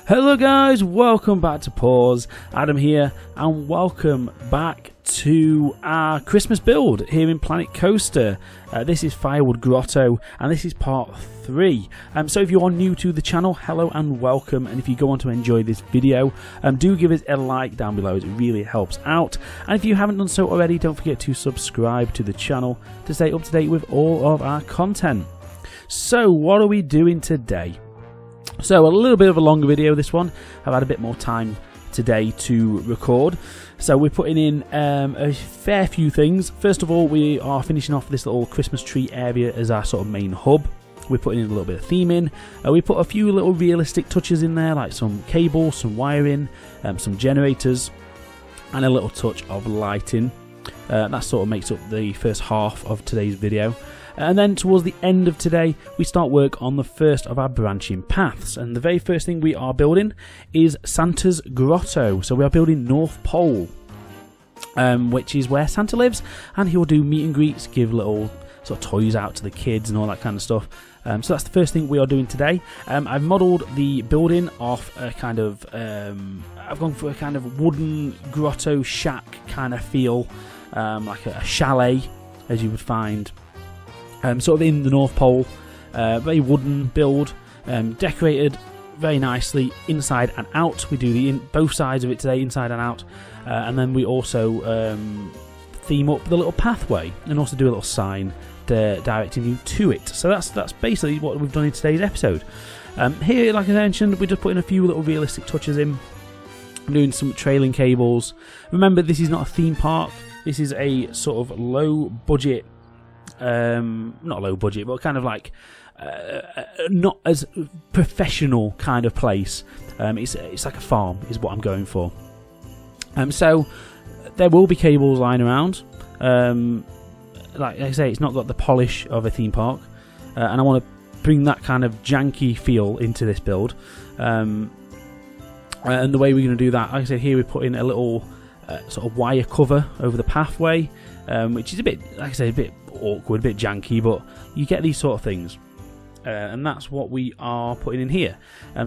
Hello guys, welcome back to Pause. Adam here, and welcome back to our Christmas build here in Planet Coaster. This is Firewood Grotto, and this is part 3. So if you are new to the channel, hello and welcome, and if you go on to enjoy this video, do give us a like down below, it really helps out. And if you haven't done so already, don't forget to subscribe to the channel to stay up to date with all of our content. So what are we doing today? So a little bit of a longer video this one. I've had a bit more time today to record, so we're putting in a fair few things. First of all, we are finishing off this little Christmas tree area as our sort of main hub. We're putting in a little bit of theming. We put a few little realistic touches in there, like some cables, some wiring, some generators, and a little touch of lighting. That sort of makes up the first half of today's video. And then towards the end of today, we start work on the first of our branching paths. And the very first thing we are building is Santa's Grotto. So we are building North Pole, which is where Santa lives. And he will do meet and greets, give little sort of toys out to the kids and all that kind of stuff. So that's the first thing we are doing today. I've modelled the building off a kind of, I've gone for a kind of wooden grotto shack kind of feel, like a chalet, as you would find. Sort of in the North Pole, very wooden build, decorated very nicely inside and out. We do both sides of it today, inside and out, and then we also theme up the little pathway and also do a little sign directing you to it. So that's basically what we've done in today's episode. Here, like I mentioned, we're just putting a few little realistic touches in. I'm doing some trailing cables. Remember, this is not a theme park. This is a sort of low budget. Not low budget, but kind of like not as professional kind of place. It's like a farm is what I'm going for. So there will be cables lying around. Like I say, it's not got the polish of a theme park, and I want to bring that kind of janky feel into this build. And the way we're going to do that, like I said, here we put in a little sort of wire cover over the pathway, which is a bit, like I say, a bit awkward, a bit janky, but you get these sort of things, and that's what we are putting in here.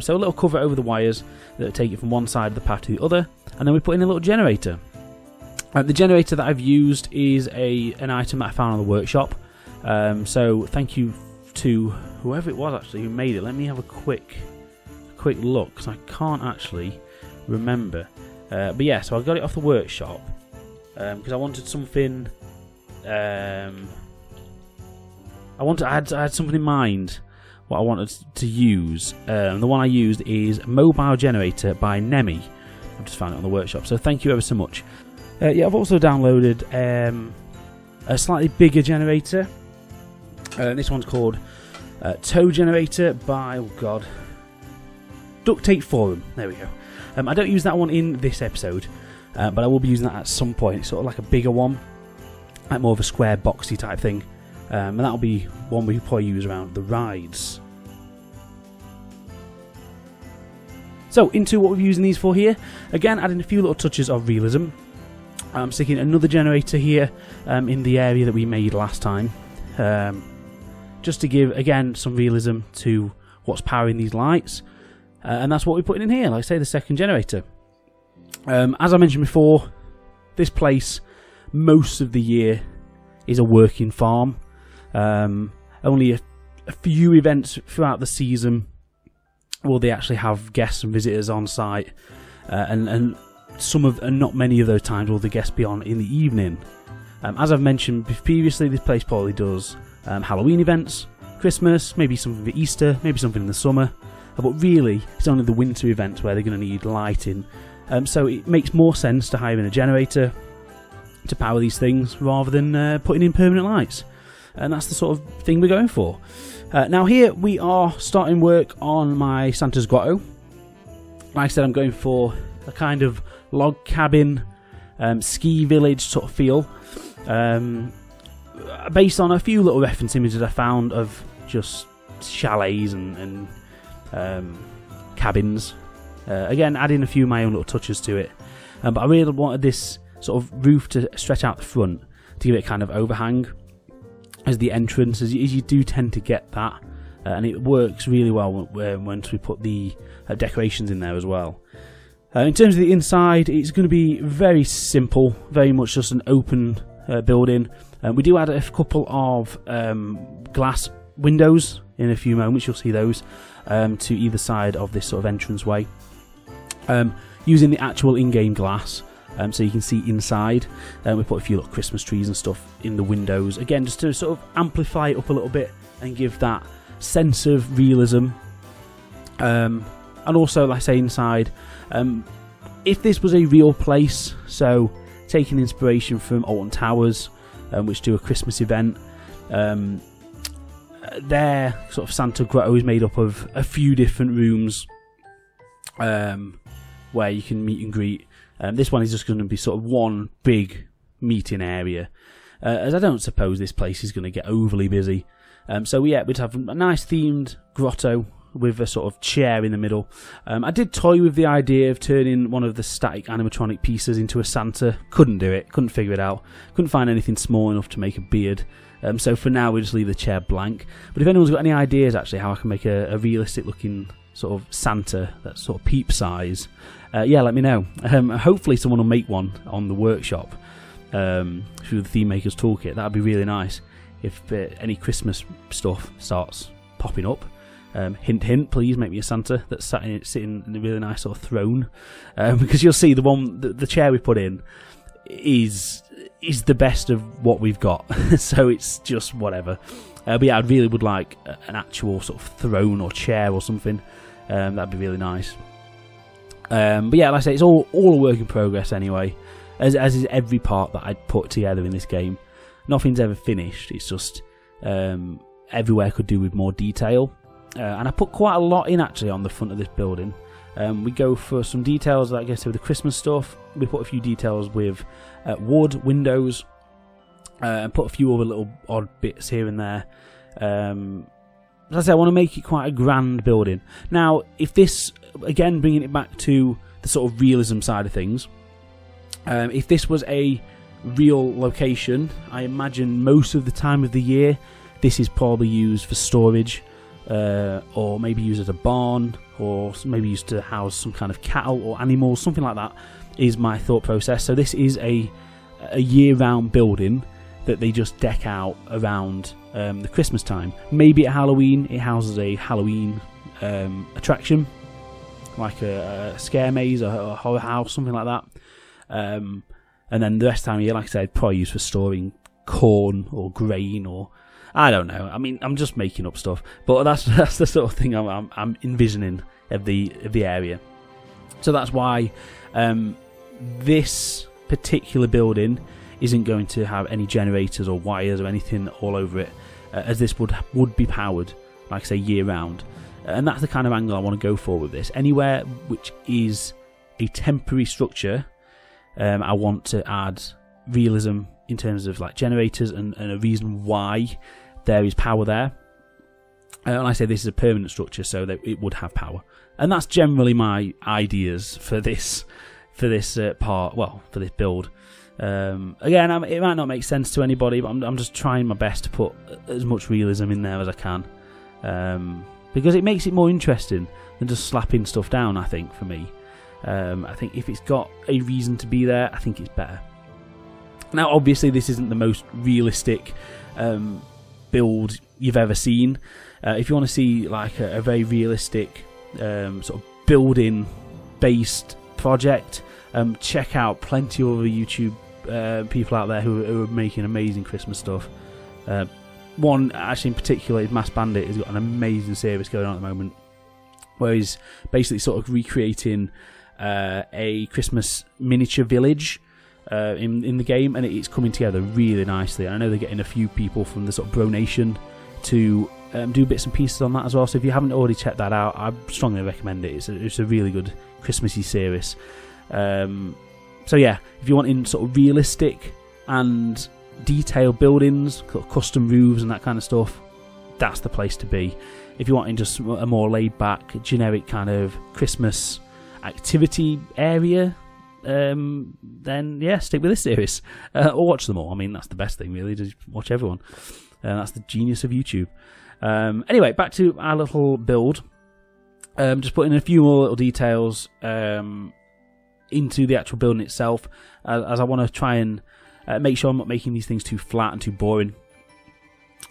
So a little cover over the wires that take it from one side of the path to the other, and then we put in a little generator. The generator that I've used is an item that I found on the workshop. So thank you to whoever it was actually who made it. Let me have a quick look, because I can't actually remember. But yeah, so I got it off the workshop because I wanted something. I had something in mind what I wanted to use. The one I used is Mobile Generator by Nemi. I've just found it on the workshop, so thank you ever so much. Yeah, I've also downloaded a slightly bigger generator. This one's called Tow Generator by, oh god, Duct Tape Forum. There we go. I don't use that one in this episode, but I will be using that at some point. It's sort of like a bigger one, like more of a square boxy type thing, and that'll be one we probably use around the rides. So into what we're using these for here, again adding a few little touches of realism. I'm sticking another generator here in the area that we made last time, just to give again some realism to what's powering these lights, and that's what we're putting in here, like I say, the second generator. As I mentioned before, this place most of the year is a working farm. Only a few events throughout the season will they actually have guests and visitors on site, and not many of those times will the guests be on in the evening. As I've mentioned previously, this place probably does Halloween events, Christmas, maybe something for Easter, maybe something in the summer, but really it's only the winter events where they're going to need lighting. So it makes more sense to hire in a generator to power these things rather than putting in permanent lights, and that's the sort of thing we're going for. Now here we are starting work on my Santa's Grotto. Like I said, I'm going for a kind of log cabin, ski village sort of feel, based on a few little reference images I found of just chalets and cabins. Again, adding a few of my own little touches to it, but I really wanted this sort of roof to stretch out the front to give it a kind of overhang as the entrance, as you do tend to get that and it works really well once we put the decorations in there as well. In terms of the inside, it's going to be very simple, very much just an open building. We do add a couple of glass windows in a few moments. You'll see those to either side of this sort of entranceway, using the actual in-game glass, so you can see inside. We put a few little Christmas trees and stuff in the windows, again just to sort of amplify it up a little bit and give that sense of realism. And also, like I say, inside, if this was a real place, so taking inspiration from Alton Towers, which do a Christmas event, their sort of Santa Grotto is made up of a few different rooms where you can meet and greet. This one is just going to be sort of one big meeting area, as I don't suppose this place is going to get overly busy. So yeah, we'd have a nice themed grotto with a sort of chair in the middle. I did toy with the idea of turning one of the static animatronic pieces into a Santa. Couldn't do it, couldn't figure it out, couldn't find anything small enough to make a beard. So for now we just leave the chair blank. But if anyone's got any ideas actually how I can make a realistic looking sort of Santa that's sort of peep size, yeah, let me know. Hopefully someone will make one on the workshop through the Theme Makers Toolkit. That'd be really nice if any Christmas stuff starts popping up. Hint, hint, please make me a Santa that's sitting in a really nice sort of throne, because you'll see the chair we put in is the best of what we've got. So it's just whatever. But yeah, I really would like an actual sort of throne or chair or something. That'd be really nice. But yeah, like I say, it's all a work in progress anyway, as is every part that I put together in this game. Nothing's ever finished. It's just everywhere could do with more detail. And I put quite a lot in actually on the front of this building. We go for some details, like I guess, with the Christmas stuff. We put a few details with wood, windows, and put a few other little odd bits here and there. As I say, I want to make it quite a grand building. Now, if this, again, bringing it back to the sort of realism side of things, if this was a real location, I imagine most of the time of the year this is probably used for storage. Or maybe used as a barn, or maybe used to house some kind of cattle or animals, something like that is my thought process. So this is a year-round building that they just deck out around the Christmas time. Maybe at Halloween it houses a Halloween attraction, like a scare maze, a horror house, something like that. And then the rest of the time of year, like I said, probably used for storing corn or grain, or I don't know. I mean, I'm just making up stuff, but that's the sort of thing I'm envisioning of the area. So that's why this particular building isn't going to have any generators or wires or anything all over it, as this would be powered, like I say, year round. And that's the kind of angle I want to go for with this. Anywhere which is a temporary structure, I want to add realism in terms of like generators and a reason why there is power there. And I say this is a permanent structure, so that it would have power. And that's generally my ideas for this part. Well, for this build. Again, it might not make sense to anybody, but I'm just trying my best to put as much realism in there as I can, because it makes it more interesting than just slapping stuff down. I think for me, I think if it's got a reason to be there, I think it's better. Now, obviously, this isn't the most realistic build you've ever seen. If you want to see like a very realistic sort of building-based project, check out plenty of other YouTube people out there who are making amazing Christmas stuff. One actually in particular is Mass Bandit. Has got an amazing series going on at the moment, where he's basically sort of recreating a Christmas miniature village in the game, and it's coming together really nicely. I know they're getting a few people from the sort of Bro Nation to do bits and pieces on that as well. So if you haven't already checked that out, I strongly recommend it. It's a really good Christmassy series. So yeah, if you're wanting sort of realistic and detailed buildings, custom roofs and that kind of stuff, that's the place to be. If you're wanting just a more laid back, generic kind of Christmas activity area, then yeah, stick with this series, or watch them all. I mean, that's the best thing really, to watch everyone. That's the genius of YouTube. Anyway, back to our little build. Just putting a few more little details into the actual building itself, as I want to try and make sure I'm not making these things too flat and too boring.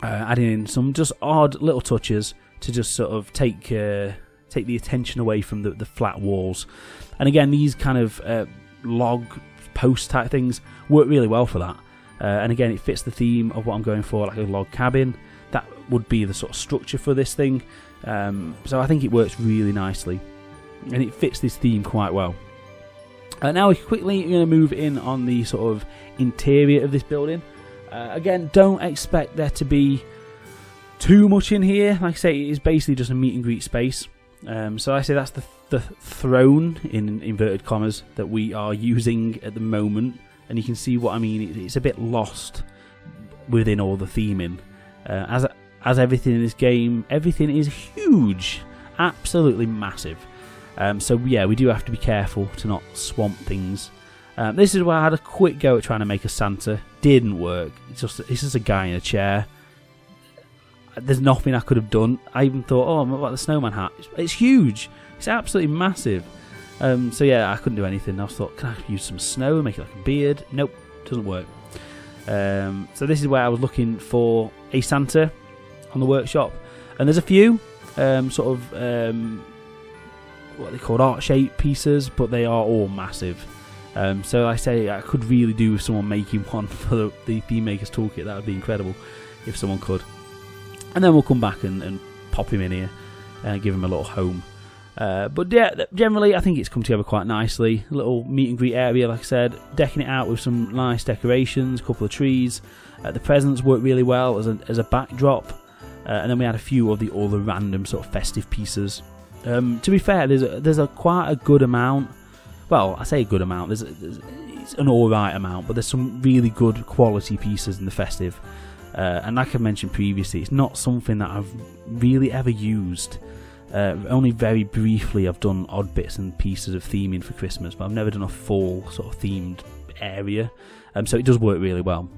Adding in some just odd little touches to just sort of take the attention away from the flat walls. And again, these kind of log post type things work really well for that. And again, it fits the theme of what I'm going for, like a log cabin. That would be the sort of structure for this thing. So I think it works really nicely, and it fits this theme quite well. Now we're quickly going to move in on the sort of interior of this building. Again, don't expect there to be too much in here. Like I say, it is basically just a meet and greet space. So I say that's the throne, in inverted commas, that we are using at the moment. And you can see what I mean. It's a bit lost within all the theming. As everything in this game, everything is huge. Absolutely massive. So yeah, we do have to be careful to not swamp things. This is where I had a quick go at trying to make a Santa. Didn't work. It's just a guy in a chair. There's nothing I could have done. I even thought, oh, what about the snowman hat? It's huge. It's absolutely massive. So yeah, I couldn't do anything. I thought, can I use some snow and make it like a beard? Nope, doesn't work. So this is where I was looking for a Santa on the workshop, and there's a few what they called art shape pieces, but they are all massive. So I say I could really do with someone making one for the Theme Makers Toolkit. That would be incredible if someone could. And then we'll come back and pop him in here and give him a little home. But yeah, generally I think it's come together quite nicely. A little meet and greet area, like I said, decking it out with some nice decorations, a couple of trees. The presents work really well as a backdrop, and then we had a few of all the random sort of festive pieces. To be fair, there's quite a good amount. Well, I say a good amount. It's an alright amount, but there's some really good quality pieces in the festive. And like I mentioned previously, it's not something that I've really ever used. Only very briefly I've done odd bits and pieces of theming for Christmas, but I've never done a full sort of themed area. So it does work really well.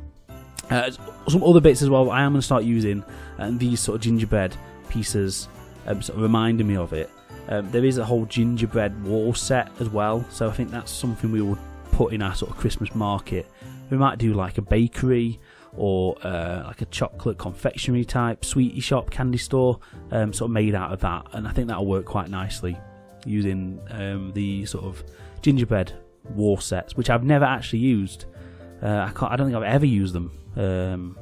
Some other bits as well I am going to start using, and these sort of gingerbread pieces sort of reminding me of it. There is a whole gingerbread wall set as well, so I think that's something we will put in our sort of Christmas market. We might do like a bakery, or like a chocolate confectionery type sweetie shop, candy store, sort of made out of that, and I think that'll work quite nicely using the sort of gingerbread wall sets, which I've never actually used. I don't think I've ever used them.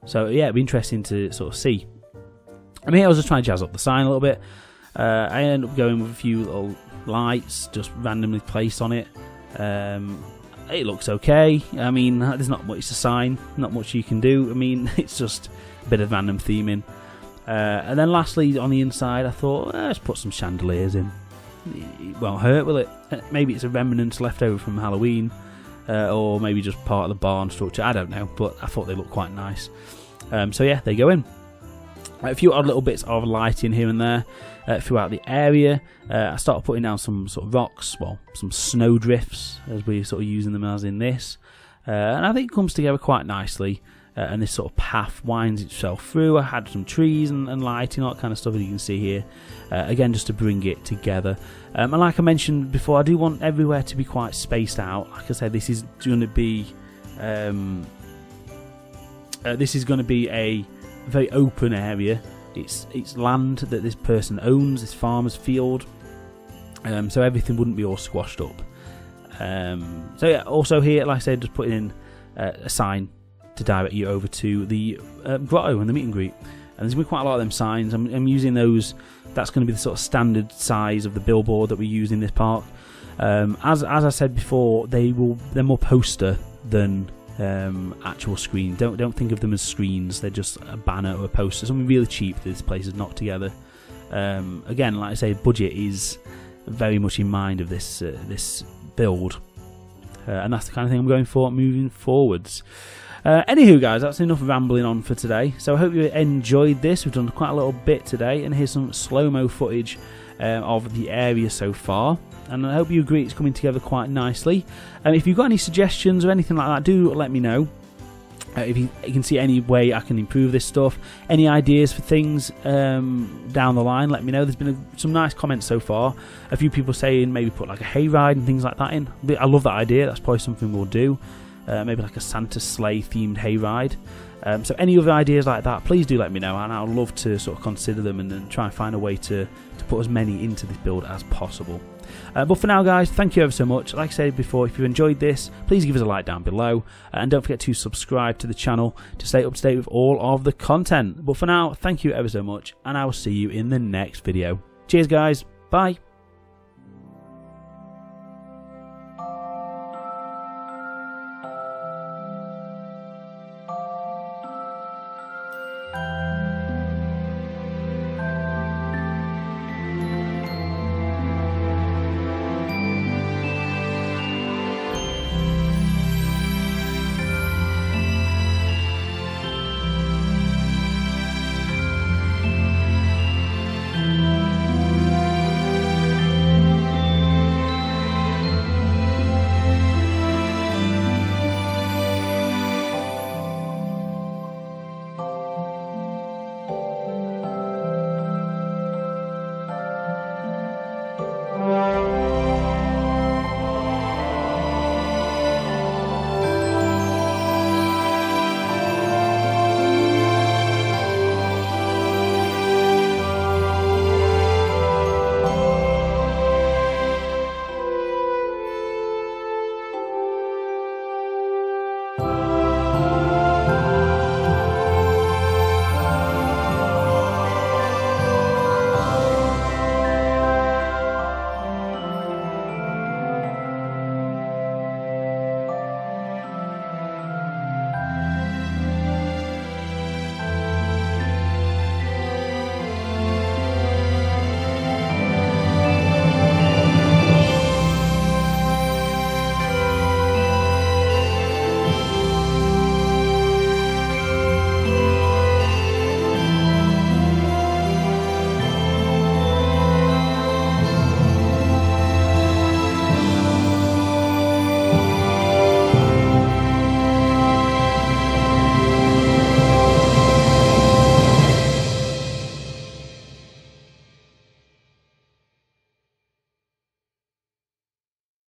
So yeah, it'd be interesting to sort of see. I mean, I was just trying to jazz up the sign a little bit. I ended up going with a few little lights just randomly placed on it. It looks okay. I mean, there's not much to sign, not much you can do. I mean, it's just a bit of random theming. And then lastly, on the inside, I thought, let's put some chandeliers in. It won't hurt, will it? Maybe it's a remnant left over from Halloween, or maybe just part of the barn structure. I don't know, but I thought they looked quite nice. So yeah, they go in. A few odd little bits of lighting here and there throughout the area. I started putting down some sort of rocks, well, some snow drifts, as we're sort of using them as in this. And I think it comes together quite nicely, and this sort of path winds itself through. I had some trees and lighting, all that kind of stuff that you can see here. Again, just to bring it together. And like I mentioned before, I do want everywhere to be quite spaced out. Like I said, this is going to be a very open area. It's land that this person owns, this farmer's field, so everything wouldn't be all squashed up. So yeah, also here, like I said, just putting in a sign to direct you over to the grotto and the meet and greet. And there's going to be quite a lot of them signs. I'm using those. That's going to be the sort of standard size of the billboard that we use in this park. As I said before, they're more poster than actual screen. Don't think of them as screens. They're just a banner or a poster, something really cheap that this place is knocked together. Again, like I say, budget is very much in mind of this build, and that's the kind of thing I'm going for moving forwards. Anywho, guys, that's enough rambling on for today. So I hope you enjoyed this. We've done quite a little bit today, and here's some slow-mo footage of the area so far. And I hope you agree it's coming together quite nicely. If you've got any suggestions or anything like that, do let me know. If you can see any way I can improve this stuff, any ideas for things down the line, let me know. There's been some nice comments so far. A few people saying maybe put like a hayride and things like that in. I love that idea. That's probably something we'll do. Maybe like a Santa sleigh themed hayride. So any other ideas like that, please do let me know, and I'd love to sort of consider them and try and find a way to put as many into this build as possible. But for now, guys, thank you ever so much. Like I said before, if you enjoyed this, please give us a like down below, and don't forget to subscribe to the channel to stay up to date with all of the content. But for now, thank you ever so much, and I will see you in the next video. Cheers, guys. Bye.